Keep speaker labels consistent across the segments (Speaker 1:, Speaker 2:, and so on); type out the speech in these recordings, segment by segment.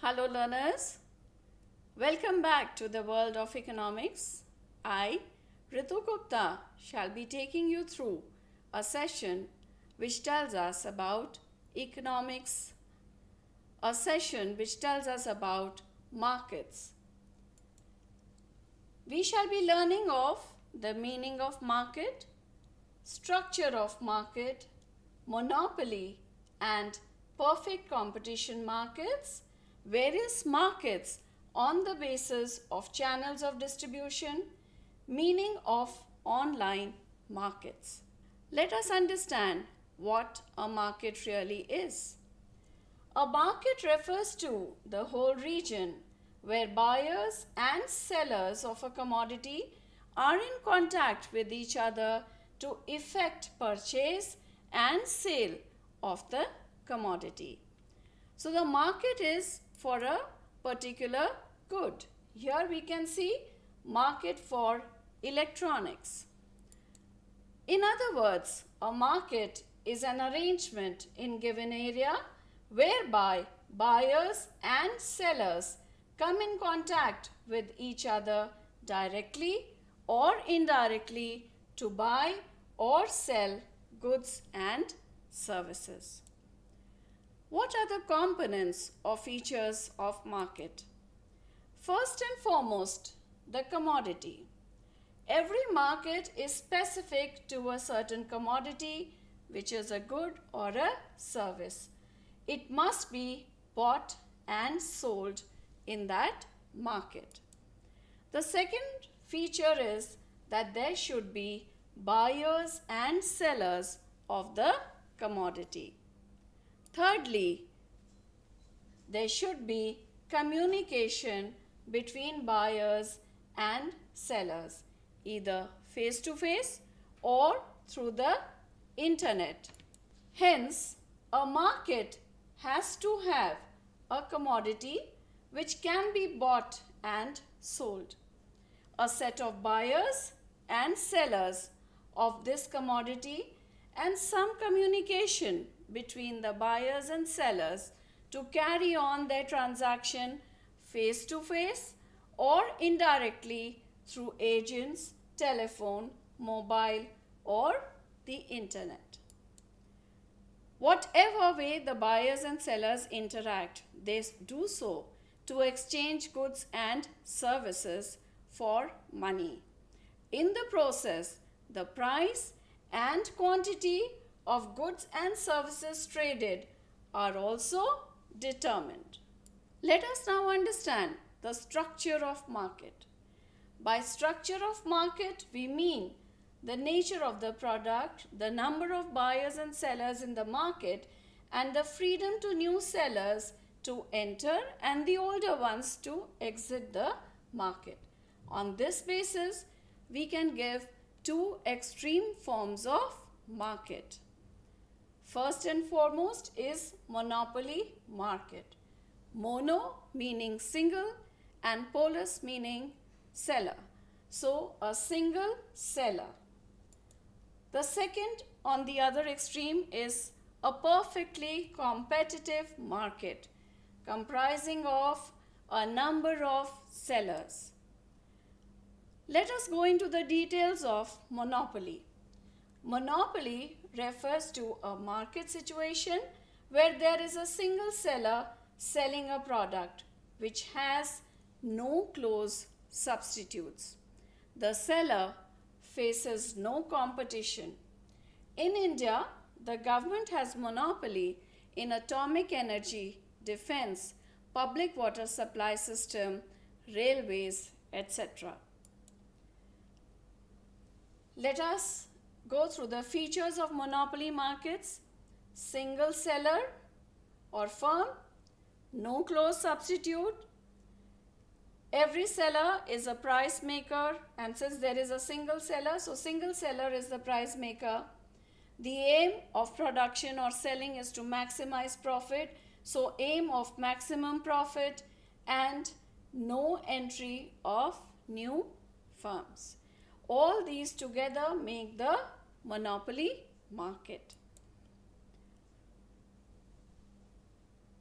Speaker 1: Hello learners, welcome back to the world of economics. I, Ritu Gupta, shall be taking you through a session which tells us about economics, a session which tells us about markets. We shall be learning of the meaning of market, structure of market, monopoly and perfect competition markets, various markets on the basis of channels of distribution, meaning of online markets. Let us understand what a market really is. A market refers to the whole region where buyers and sellers of a commodity are in contact with each other to effect purchase and sale of the commodity. So the market is for a particular good. Here we can see market for electronics. In other words, a market is an arrangement in given area whereby buyers and sellers come in contact with each other directly or indirectly to buy or sell goods and services. What are the components or features of market? First and foremost, the commodity. Every market is specific to a certain commodity, which is a good or a service. It must be bought and sold in that market. The second feature is that there should be buyers and sellers of the commodity. Thirdly, there should be communication between buyers and sellers, either face to face or through the internet. Hence, a market has to have a commodity which can be bought and sold. A set of buyers and sellers of this commodity and some communication between the buyers and sellers to carry on their transaction face to face or indirectly through agents, telephone, mobile or the internet. Whatever way the buyers and sellers interact, they do so to exchange goods and services for money. In the process, the price and quantity of goods and services traded are also determined. Let us now understand the structure of market. By structure of market, we mean the nature of the product, the number of buyers and sellers in the market, and the freedom to new sellers to enter and the older ones to exit the market. On this basis, we can give two extreme forms of market. First and foremost is monopoly market. Mono meaning single and polus meaning seller. So a single seller. The second on the other extreme is a perfectly competitive market comprising of a number of sellers. Let us go into the details of monopoly. Monopoly refers to a market situation where there is a single seller selling a product which has no close substitutes. The seller faces no competition. In India, the government has monopoly in atomic energy, defense, public water supply system, railways, etc. Let us go through the features of monopoly markets. Single seller or firm, no close substitute. Every seller is a price maker, and since there is a single seller, so single seller is the price maker. The aim of production or selling is to maximize profit, so aim of maximum profit and no entry of new firms. All these together make the monopoly market.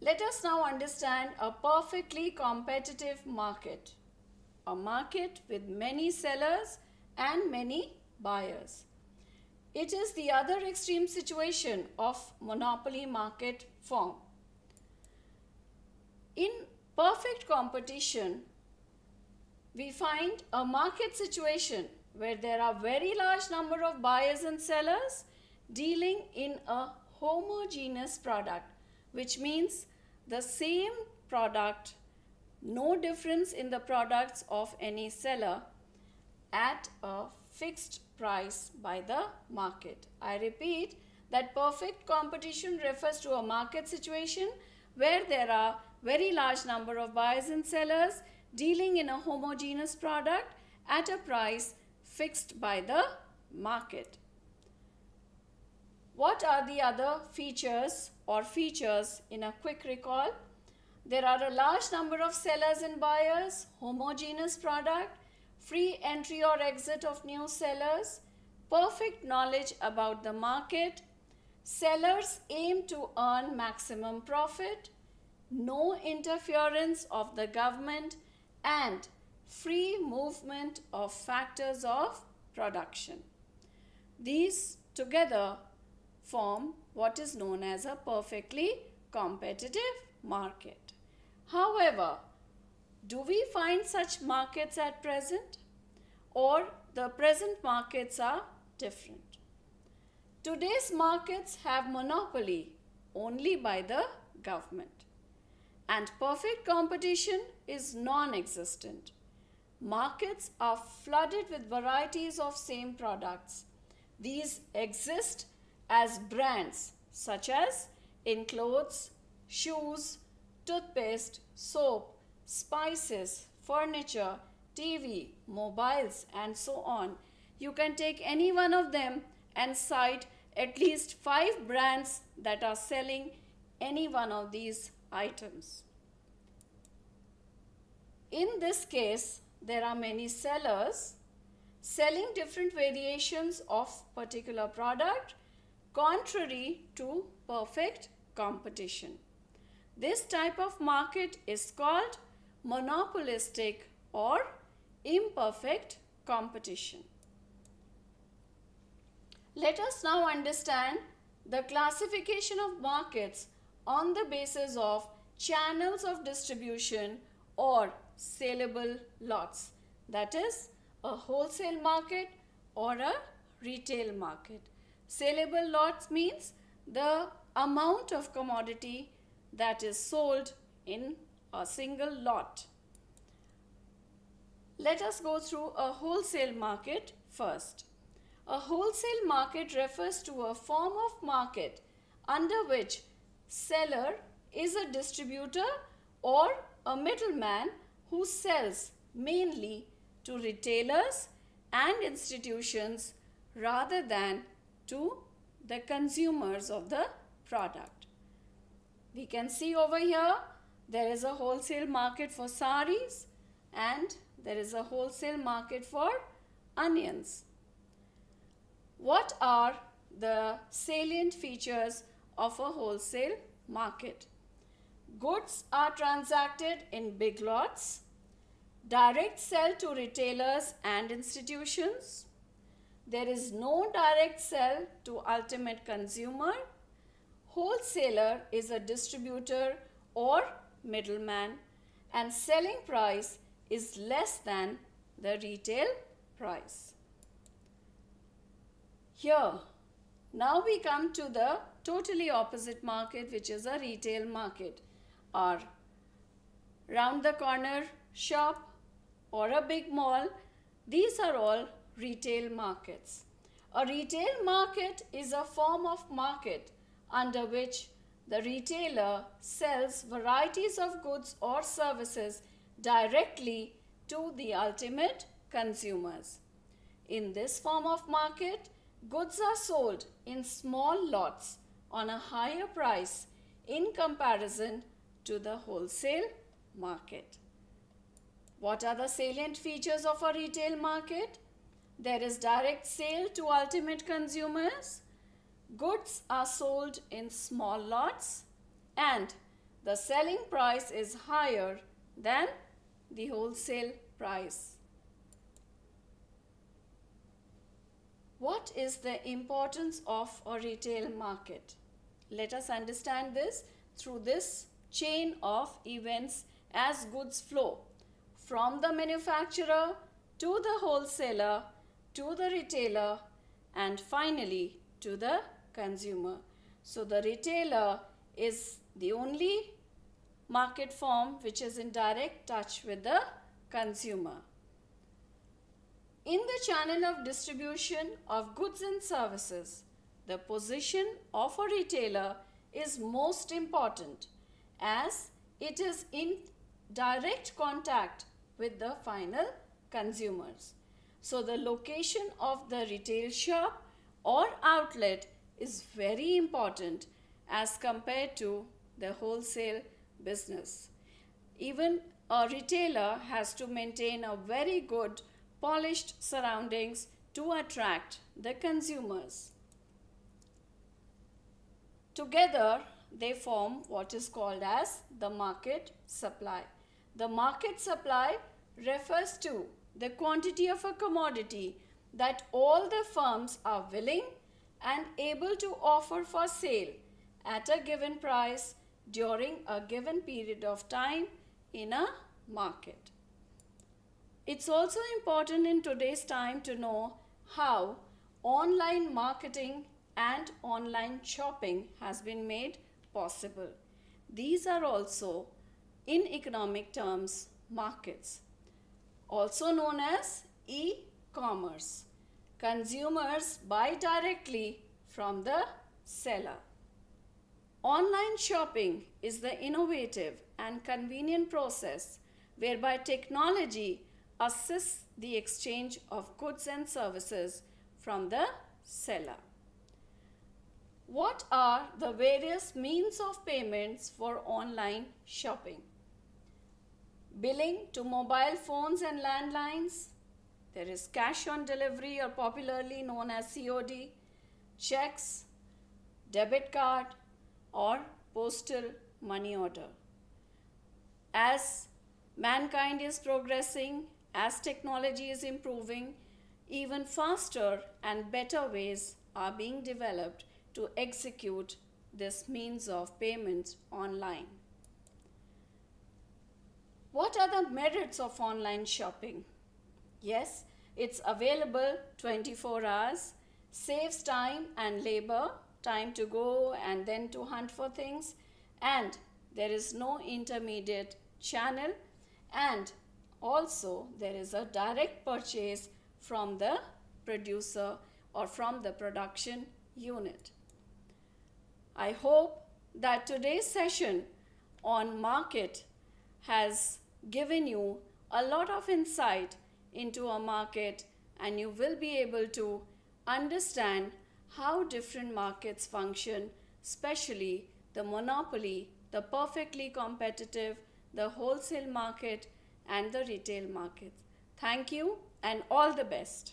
Speaker 1: Let us now understand a perfectly competitive market. A market with many sellers and many buyers. It is the other extreme situation of monopoly market form. In perfect competition, we find a market situation where there are very large number of buyers and sellers dealing in a homogeneous product, which means the same product, no difference in the products of any seller at a fixed price by the market. I repeat that perfect competition refers to a market situation where there are very large number of buyers and sellers dealing in a homogeneous product at a price fixed by the market. What are the other features in a quick recall? There are a large number of sellers and buyers, homogeneous product, free entry or exit of new sellers, perfect knowledge about the market, sellers aim to earn maximum profit, no interference of the government, and free movement of factors of production. These together form what is known as a perfectly competitive market. However, do we find such markets at present, or the present markets are different? Today's markets have monopoly only by the government, and perfect competition is non-existent. Markets are flooded with varieties of same products. These exist as brands such as in clothes, shoes, toothpaste, soap, spices, furniture, TV, mobiles, and so on. You can take any one of them and cite at least 5 brands that are selling any one of these items. In this case, there are many sellers selling different variations of particular product contrary to perfect competition. This type of market is called monopolistic or imperfect competition. Let us now understand the classification of markets on the basis of channels of distribution or saleable lots, that is a wholesale market or a retail market. Saleable lots means the amount of commodity that is sold in a single lot. Let us go through a wholesale market first. A wholesale market refers to a form of market under which seller is a distributor or a middleman who sells mainly to retailers and institutions rather than to the consumers of the product. We can see over here there is a wholesale market for saris and there is a wholesale market for onions. What are the salient features of a wholesale market? Goods are transacted in big lots, direct sell to retailers and institutions. There is no direct sell to ultimate consumer. Wholesaler is a distributor or middleman, and selling price is less than the retail price. Here, now we come to the totally opposite market, which is a retail market. Or round the corner shop or a big mall, these are all retail markets. A retail market is a form of market under which the retailer sells varieties of goods or services directly to the ultimate consumers. In this form of market, goods are sold in small lots on a higher price in comparison to the wholesale market. What are the salient features of a retail market? There is direct sale to ultimate consumers. Goods are sold in small lots, and the selling price is higher than the wholesale price. What is the importance of a retail market? Let us understand this through this chain of events as goods flow from the manufacturer to the wholesaler to the retailer and finally to the consumer. So the retailer is the only market form which is in direct touch with the consumer. In the channel of distribution of goods and services, the position of a retailer is most important as it is in direct contact with the final consumers. So the location of the retail shop or outlet is very important as compared to the wholesale business. Even a retailer has to maintain a very good polished surroundings to attract the consumers. Together, they form what is called as the market supply. The market supply refers to the quantity of a commodity that all the firms are willing and able to offer for sale at a given price during a given period of time in a market. It's also important in today's time to know how online marketing and online shopping has been made possible. These are also, in economic terms, markets, also known as e-commerce. Consumers buy directly from the seller. Online shopping is the innovative and convenient process whereby technology assists the exchange of goods and services from the seller. What are the various means of payments for online shopping? Billing to mobile phones and landlines. There is cash on delivery or popularly known as COD, checks, debit card or postal money order. As mankind is progressing, as technology is improving, even faster and better ways are being developed to execute this means of payments online. What are the merits of online shopping? Yes, it's available 24 hours, saves time and labor, time to go and then to hunt for things, and there is no intermediate channel, and also there is a direct purchase from the producer or from the production unit. I hope that today's session on market has given you a lot of insight into a market, and you will be able to understand how different markets function, especially the monopoly, the perfectly competitive, the wholesale market and the retail market. Thank you and all the best.